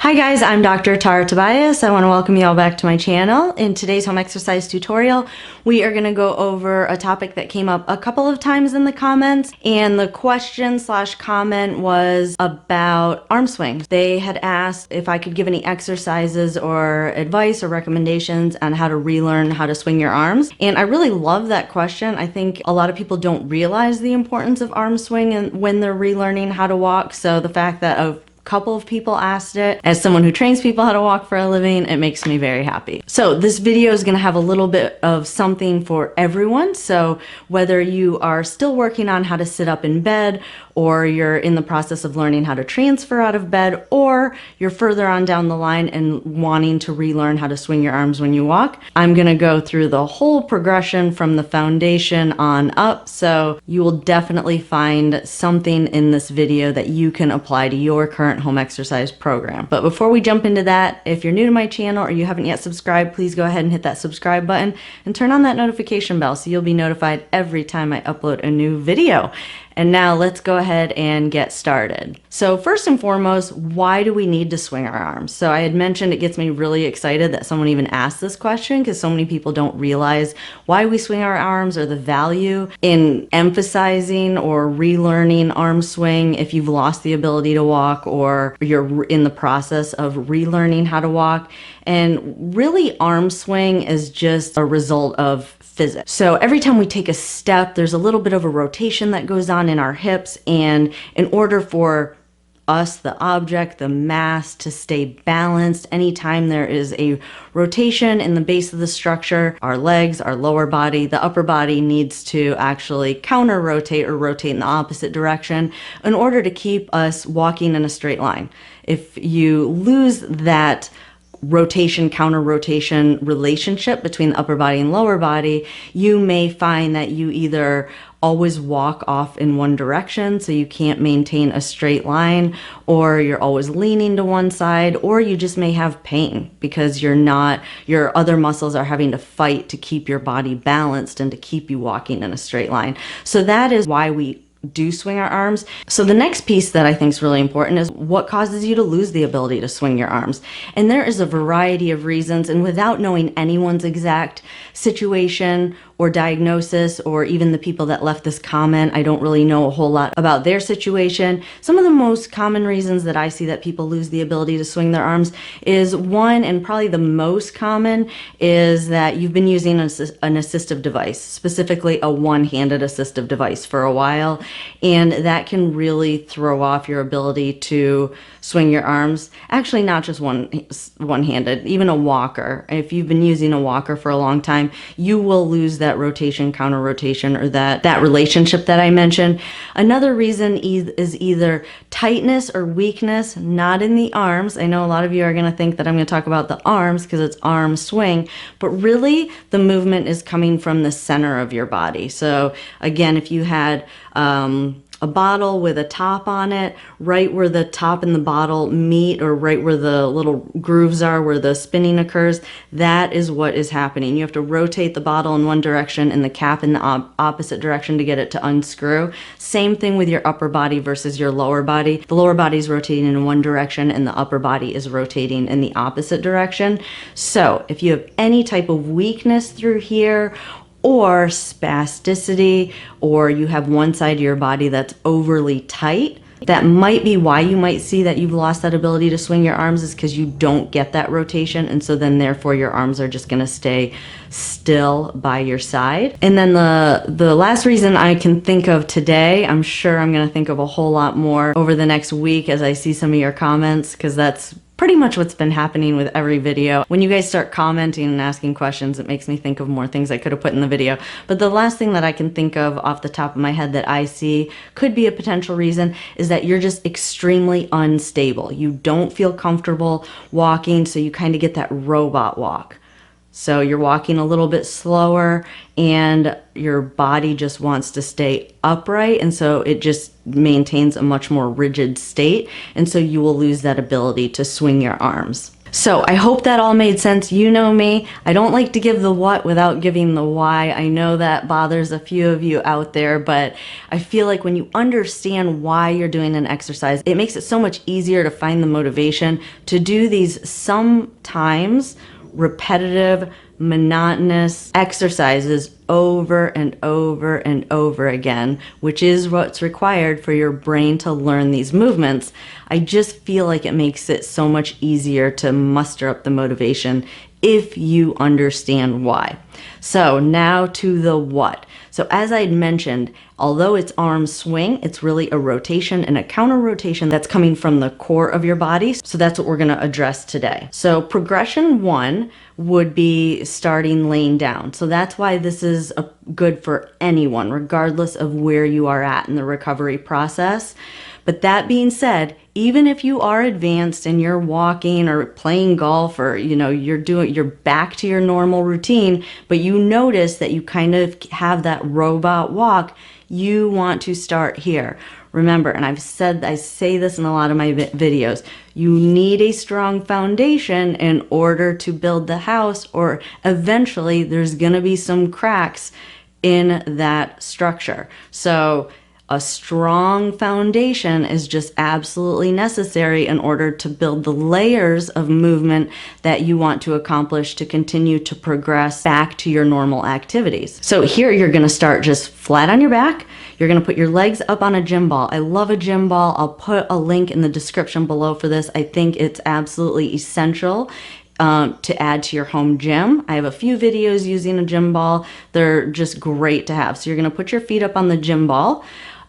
Hi guys, I'm Dr. Tara Tobias. I want to welcome you all back to my channel. In today's home exercise tutorial, we are going to go over a topic that came up a couple of times in the comments, and the question/comment was about arm swings. They had asked if I could give any exercises or advice or recommendations on how to relearn how to swing your arms. And I really love that question. I think a lot of people don't realize the importance of arm swing and when they're relearning how to walk. So the fact that a couple of people asked it, as someone who trains people how to walk for a living, it makes me very happy. So this video is going to have a little bit of something for everyone. So whether you are still working on how to sit up in bed, or you're in the process of learning how to transfer out of bed, or you're further on down the line and wanting to relearn how to swing your arms when you walk, I'm going to go through the whole progression from the foundation on up. So you will definitely find something in this video that you can apply to your current home exercise program. But before we jump into that, if you're new to my channel or you haven't yet subscribed, please go ahead and hit that subscribe button and turn on that notification bell so you'll be notified every time I upload a new video. And now let's go ahead and get started. So first and foremost, why do we need to swing our arms? So I had mentioned it gets me really excited that someone even asked this question, because so many people don't realize why we swing our arms or the value in emphasizing or relearning arm swing if you've lost the ability to walk or you're in the process of relearning how to walk. And really, arm swing is just a result of physics. So every time we take a step, there's a little bit of a rotation that goes on in our hips, and in order for us, the object, the mass, to stay balanced, anytime there is a rotation in the base of the structure, our legs, our lower body, the upper body needs to actually counter rotate or rotate in the opposite direction in order to keep us walking in a straight line. If you lose that rotation counter rotation relationship between the upper body and lower body, you may find that you either always walk off in one direction, so you can't maintain a straight line, or you're always leaning to one side, or you just may have pain because your other muscles are having to fight to keep your body balanced and to keep you walking in a straight line. So that is why we do swing our arms. So the next piece that I think is really important is what causes you to lose the ability to swing your arms. And there is a variety of reasons, and without knowing anyone's exact situation or diagnosis, or even the people that left this comment, I don't really know a whole lot about their situation. Some of the most common reasons that I see that people lose the ability to swing their arms is one, and probably the most common, is that you've been using an assistive device, specifically a one-handed assistive device, for a while, and that can really throw off your ability to swing your arms. Actually, not just one-handed, even a walker. If you've been using a walker for a long time, you will lose that rotation, counter rotation, or that relationship that I mentioned. Another reason is either tightness or weakness, not in the arms. I know a lot of you are going to think that I'm going to talk about the arms because it's arm swing, but really the movement is coming from the center of your body. So again, if you had a bottle with a top on it, right where the top and the bottle meet, or right where the little grooves are where the spinning occurs, that is what is happening. You have to rotate the bottle in one direction and the cap in the opposite direction to get it to unscrew. Same thing with your upper body versus your lower body. The lower body is rotating in one direction and the upper body is rotating in the opposite direction. So if you have any type of weakness through here, or spasticity, or you have one side of your body that's overly tight, that might be why you might see that you've lost that ability to swing your arms, is because you don't get that rotation, and so then therefore your arms are just going to stay still by your side. And then the last reason I can think of today, I'm sure I'm going to think of a whole lot more over the next week as I see some of your comments, because that's pretty much what's been happening with every video. When you guys start commenting and asking questions, it makes me think of more things I could have put in the video. But the last thing that I can think of off the top of my head that I see could be a potential reason is that you're just extremely unstable. You don't feel comfortable walking, so you kind of get that robot walk. So you're walking a little bit slower and your body just wants to stay upright, and so it just maintains a much more rigid state, and so you will lose that ability to swing your arms. So I hope that all made sense. You know me, I don't like to give the what without giving the why. I know that bothers a few of you out there, but I feel like when you understand why you're doing an exercise, it makes it so much easier to find the motivation to do these sometimes repetitive, monotonous exercises over and over and over again, which is what's required for your brain to learn these movements. I just feel like it makes it so much easier to muster up the motivation if you understand why. So now to the what. So as I had mentioned, although it's arm swing, it's really a rotation and a counter rotation that's coming from the core of your body. So that's what we're going to address today. So progression 1 would be starting laying down. So that's why this is good for anyone, regardless of where you are at in the recovery process. But that being said, even if you are advanced and you're walking or playing golf, or you're back to your normal routine, but you notice that you kind of have that robot walk, you want to start here. Remember, and I say this in a lot of my videos, you need a strong foundation in order to build the house, or eventually there's going to be some cracks in that structure. So a strong foundation is just absolutely necessary in order to build the layers of movement that you want to accomplish to continue to progress back to your normal activities. So here you're going to start just flat on your back. You're going to put your legs up on a gym ball. I love a gym ball. I'll put a link in the description below for this. I think it's absolutely essential to add to your home gym. I have a few videos using a gym ball. They're just great to have. So you're going to put your feet up on the gym ball.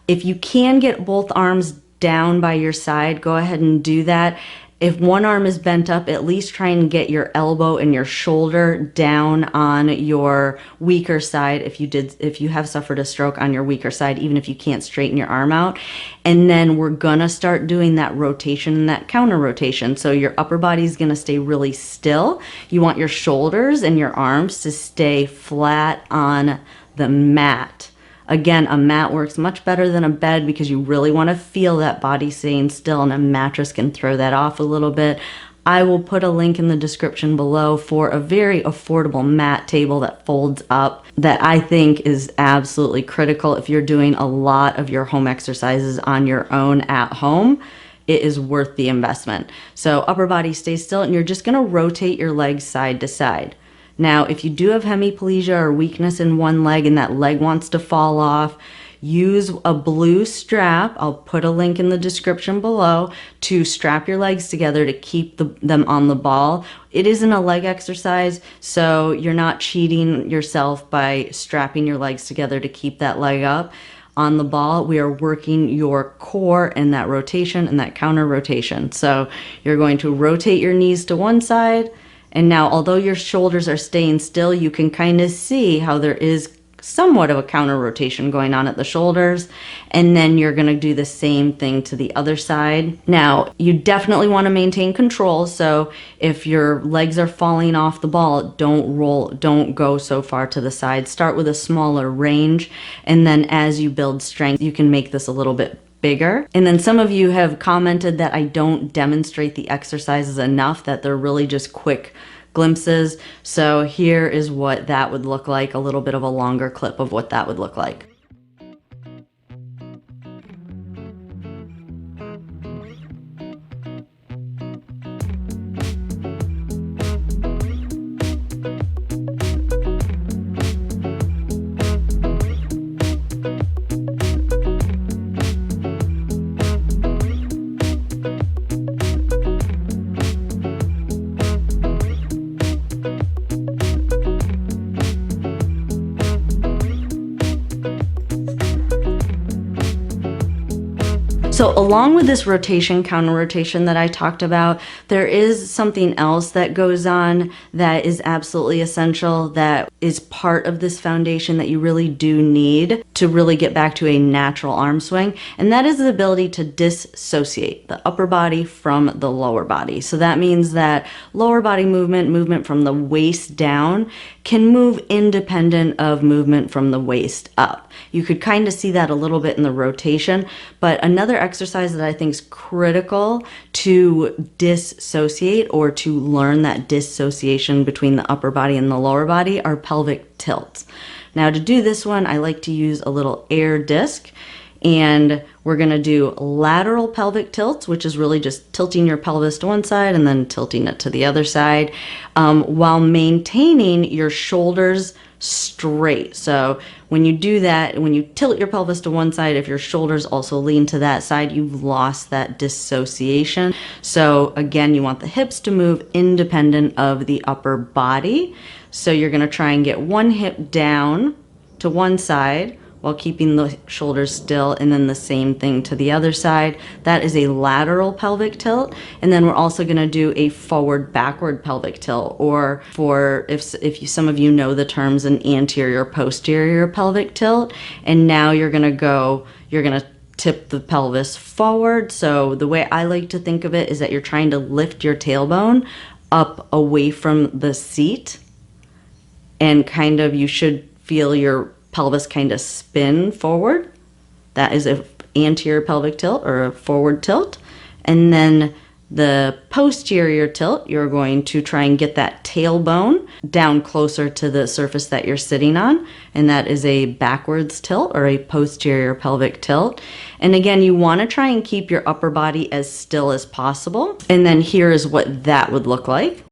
If you can get both arms down by your side, go ahead and do that. If one arm is bent up, at least try and get your elbow and your shoulder down on your weaker side. If you have suffered a stroke on your weaker side, even if you can't straighten your arm out. And then we're gonna start doing that rotation and that counter rotation. So your upper body is gonna stay really still. You want your shoulders and your arms to stay flat on the mat. Again, a mat works much better than a bed because you really want to feel that body staying still, and a mattress can throw that off a little bit. I will put a link in the description below for a very affordable mat table that folds up that I think is absolutely critical if you're doing a lot of your home exercises on your own at home. It is worth the investment. So upper body stays still, and you're just going to rotate your legs side to side. Now, if you do have hemiplegia or weakness in one leg and that leg wants to fall off, use a blue strap. I'll put a link in the description below to strap your legs together to keep them on the ball. It isn't a leg exercise, so you're not cheating yourself by strapping your legs together to keep that leg up. On the ball, we are working your core in that rotation and that counter rotation. So you're going to rotate your knees to one side. And now, although your shoulders are staying still, you can kind of see how there is somewhat of a counter rotation going on at the shoulders. And then you're going to do the same thing to the other side. Now, you definitely want to maintain control. So if your legs are falling off the ball, don't go so far to the side. Start with a smaller range. And then as you build strength, you can make this a little bit bigger. And then some of you have commented that I don't demonstrate the exercises enough, that they're really just quick glimpses. So here is what that would look like, a little bit of a longer clip of what that would look like. So along with this rotation, counter rotation that I talked about, there is something else that goes on that is absolutely essential, that is part of this foundation that you really do need to really get back to a natural arm swing. And that is the ability to dissociate the upper body from the lower body. So that means that lower body movement from the waist down, can move independent of movement from the waist up. You could kind of see that a little bit in the rotation, but another exercise that I think is critical to dissociate or to learn that dissociation between the upper body and the lower body are pelvic tilts. Now to do this one, I like to use a little air disc, and we're going to do lateral pelvic tilts, which is really just tilting your pelvis to one side and then tilting it to the other side, while maintaining your shoulders straight. So when you do that, when you tilt your pelvis to one side, if your shoulders also lean to that side, you've lost that dissociation. So again, you want the hips to move independent of the upper body. So you're going to try and get one hip down to one side while keeping the shoulders still, and then the same thing to the other side. That is a lateral pelvic tilt. And then we're also going to do a forward backward pelvic tilt, or for some of you know the terms, an anterior posterior pelvic tilt. And now you're going to tip the pelvis forward. So the way I like to think of it is that you're trying to lift your tailbone up away from the seat, and kind of you should feel your pelvis kind of spin forward. That is an anterior pelvic tilt or a forward tilt. And then the posterior tilt, you're going to try and get that tailbone down closer to the surface that you're sitting on. And that is a backwards tilt or a posterior pelvic tilt. And again, you want to try and keep your upper body as still as possible. And then here is what that would look like.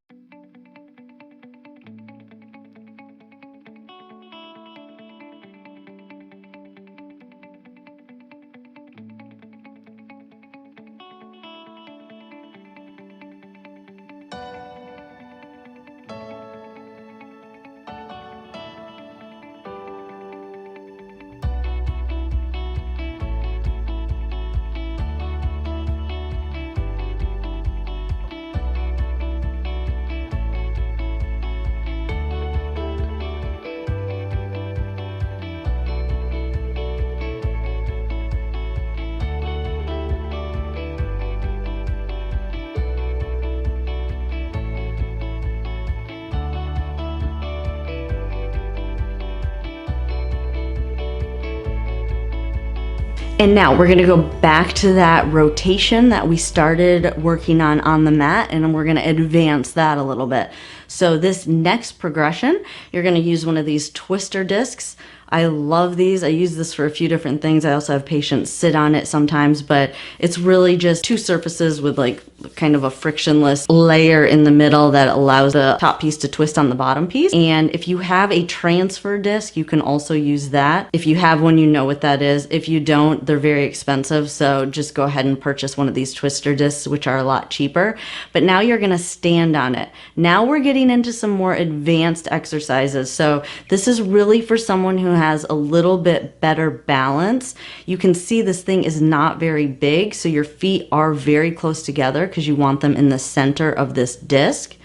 And now we're going to go back to that rotation that we started working on the mat, and we're going to advance that a little bit. So this next progression, you're going to use one of these twister discs. I love these. I use this for a few different things. I also have patients sit on it sometimes, but it's really just two surfaces with like kind of a frictionless layer in the middle that allows the top piece to twist on the bottom piece. And if you have a transfer disc, you can also use that. If you have one, you know what that is. If you don't, they're very expensive. So just go ahead and purchase one of these twister discs, which are a lot cheaper. But now you're going to stand on it. Now we're getting into some more advanced exercises. So this is really for someone who has a little bit better balance. You can see this thing is not very big, so your feet are very close together because you want them in the center of this disc.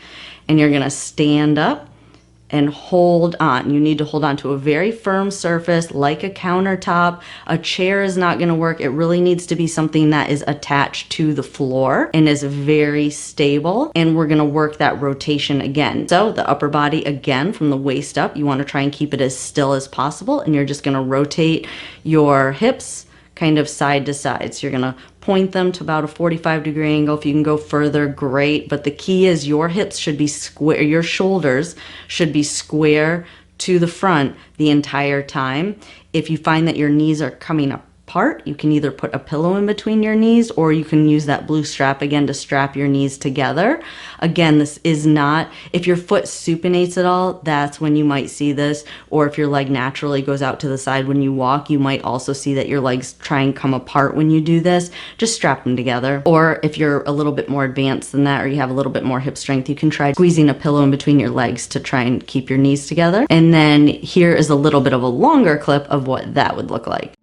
And you're going to stand up and hold on. You need to hold on to a very firm surface like a countertop. A chair is not going to work. It really needs to be something that is attached to the floor and is very stable. And we're going to work that rotation again. So the upper body, again, from the waist up, you want to try and keep it as still as possible. And you're just going to rotate your hips kind of side to side. So you're going to point them to about a 45-degree angle. If you can go further, great. But the key is your hips should be square, your shoulders should be square to the front the entire time. If you find that your knees are coming apart, you can either put a pillow in between your knees, or you can use that blue strap again to strap your knees together. Again, this is not, if your foot supinates at all, that's when you might see this. Or if your leg naturally goes out to the side when you walk, you might also see that your legs try and come apart when you do this. Just strap them together. Or if you're a little bit more advanced than that, or you have a little bit more hip strength, you can try squeezing a pillow in between your legs to try and keep your knees together. And then here is a little bit of a longer clip of what that would look like.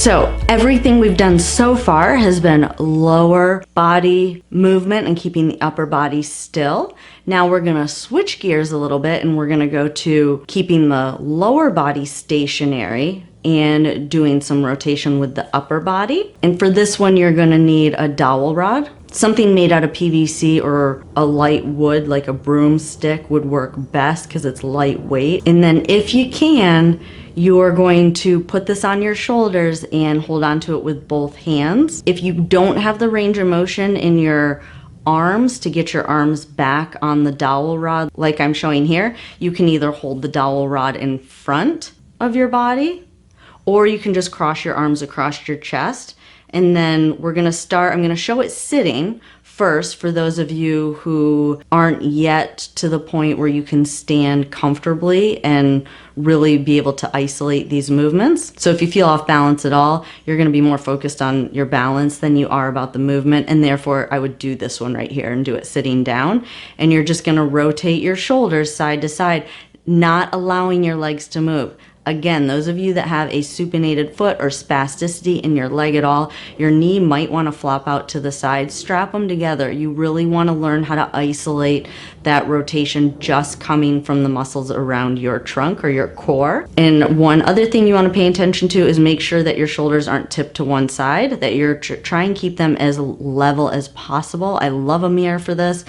So everything we've done so far has been lower body movement and keeping the upper body still. Now we're gonna switch gears a little bit and we're gonna go to keeping the lower body stationary and doing some rotation with the upper body. And for this one, you're gonna need a dowel rod. Something made out of PVC or a light wood, like a broomstick, would work best because it's lightweight. And then if you can, you're going to put this on your shoulders and hold on to it with both hands. If you don't have the range of motion in your arms to get your arms back on the dowel rod like I'm showing here, you can either hold the dowel rod in front of your body, or you can just cross your arms across your chest. And then we're gonna start, I'm gonna show it sitting first for those of you who aren't yet to the point where you can stand comfortably and really be able to isolate these movements. So if you feel off balance at all, you're gonna be more focused on your balance than you are about the movement, and therefore I would do this one right here and do it sitting down. And you're just gonna rotate your shoulders side to side, not allowing your legs to move. Again, those of you that have a supinated foot or spasticity in your leg at all, your knee might want to flop out to the side. Strap them together. You really want to learn how to isolate that rotation just coming from the muscles around your trunk or your core. And one other thing you want to pay attention to is make sure that your shoulders aren't tipped to one side, that you're try and keep them as level as possible. I love a mirror for this.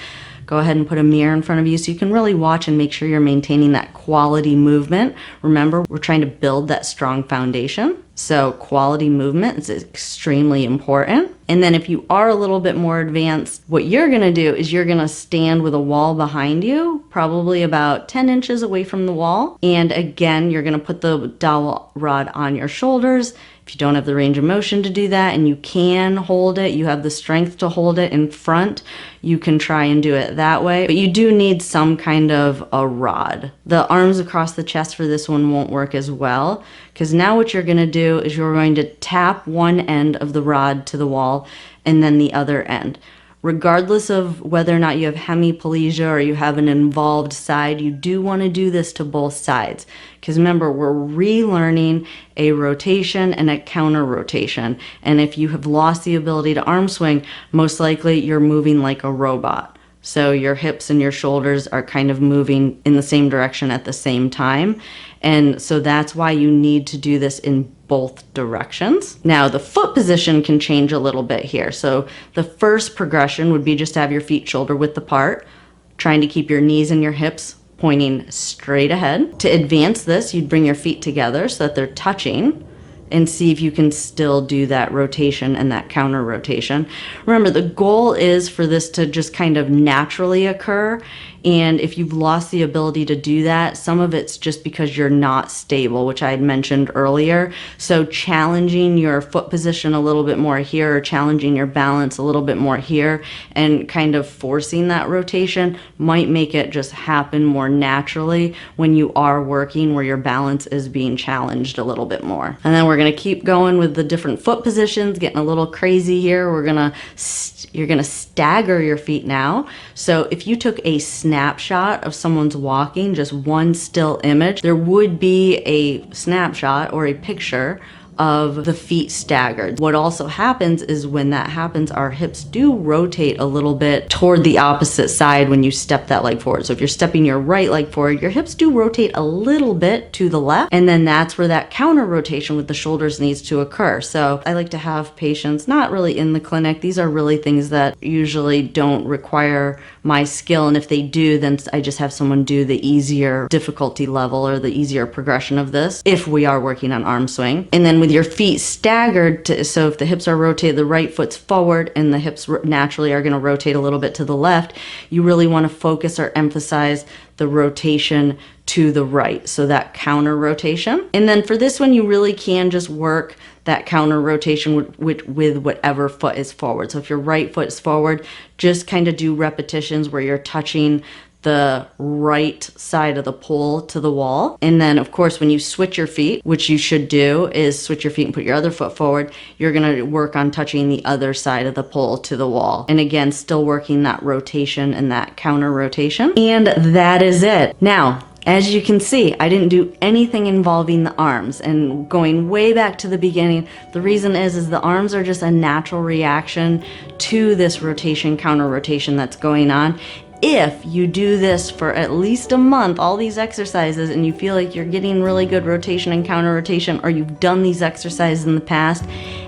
Go ahead and put a mirror in front of you so you can really watch and make sure you're maintaining that quality movement. Remember, we're trying to build that strong foundation. So quality movement is extremely important. And then if you are a little bit more advanced, what you're gonna do is you're gonna stand with a wall behind you, probably about 10 inches away from the wall. And again, you're gonna put the dowel rod on your shoulders. If you don't have the range of motion to do that and you can hold it, you have the strength to hold it in front, you can try and do it that way. But you do need some kind of a rod. The arms across the chest for this one won't work as well, because now what you're gonna do is you're going to tap one end of the rod to the wall and then the other end. Regardless of whether or not you have hemiplegia or you have an involved side, you do want to do this to both sides. Because remember, we're relearning a rotation and a counter rotation. And if you have lost the ability to arm swing, most likely you're moving like a robot. So your hips and your shoulders are kind of moving in the same direction at the same time. And so that's why you need to do this in both directions. Now the foot position can change a little bit here. So the first progression would be just to have your feet shoulder width apart, trying to keep your knees and your hips pointing straight ahead. To advance this, you'd bring your feet together so that they're touching and see if you can still do that rotation and that counter rotation. Remember, the goal is for this to just kind of naturally occur. And if you've lost the ability to do that, some of it's just because you're not stable, which I had mentioned earlier. So challenging your foot position a little bit more here, or challenging your balance a little bit more here, and kind of forcing that rotation might make it just happen more naturally when you are working where your balance is being challenged a little bit more. And then we're gonna keep going with the different foot positions, getting a little crazy here. You're gonna stagger your feet now. So if you took a snapshot of someone's walking, just one still image, there would be a snapshot or a picture of the feet staggered. What also happens is when that happens, our hips do rotate a little bit toward the opposite side when you step that leg forward. So if you're stepping your right leg forward, your hips do rotate a little bit to the left, and then that's where that counter rotation with the shoulders needs to occur. So I like to have patients not really in the clinic. These are really things that usually don't require my skill, and if they do, then I just have someone do the easier difficulty level or the easier progression of this if we are working on arm swing. And then with your feet staggered, so if the hips are rotated, the right foot's forward and the hips naturally are going to rotate a little bit to the left, you really want to focus or emphasize the rotation to the right, so that counter rotation. And then for this one, you really can just work that counter rotation with whatever foot is forward. So if your right foot is forward, just kind of do repetitions where you're touching the right side of the pole to the wall. And then of course, when you switch your feet, which you should do is switch your feet and put your other foot forward, you're gonna work on touching the other side of the pole to the wall. And again, still working that rotation and that counter rotation. And that is it. Now, As you can see, I didn't do anything involving the arms, and going way back to the beginning, the reason is the arms are just a natural reaction to this rotation, counter rotation that's going on. If you do this for at least a month, all these exercises, and you feel like you're getting really good rotation and counter rotation, or you've done these exercises in the past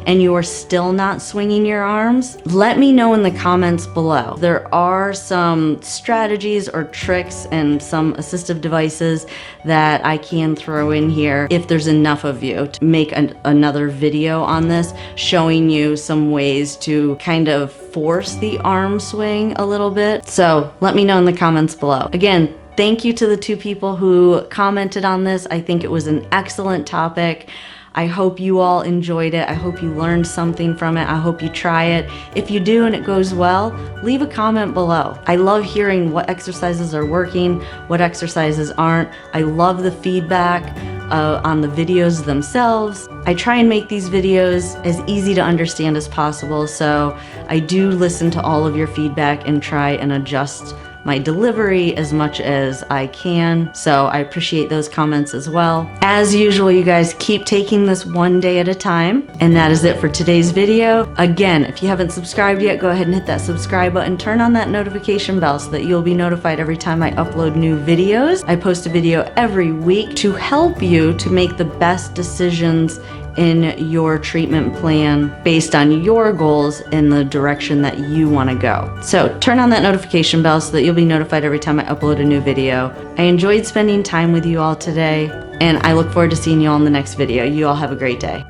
and you are still not swinging your arms, let me know in the comments below. There are some strategies or tricks and some assistive devices that I can throw in here if there's enough of you to make another video on this, showing you some ways to kind of force the arm swing a little bit. So let me know in the comments below. Again, thank you to the 2 people who commented on this. I think it was an excellent topic. I hope you all enjoyed it. I hope you learned something from it. I hope you try it. If you do and it goes well, leave a comment below. I love hearing what exercises are working, what exercises aren't. I love the feedback on the videos themselves. I try and make these videos as easy to understand as possible, so I do listen to all of your feedback and try and adjust my delivery as much as I can. So I appreciate those comments as well. As usual, you guys keep taking this one day at a time. And that is it for today's video. Again, if you haven't subscribed yet, go ahead and hit that subscribe button. Turn on that notification bell so that you'll be notified every time I upload new videos. I post a video every week to help you to make the best decisions in your treatment plan based on your goals in the direction that you want to go. So turn on that notification bell so that you'll be notified every time I upload a new video. I enjoyed spending time with you all today, and I look forward to seeing you all in the next video. You all have a great day.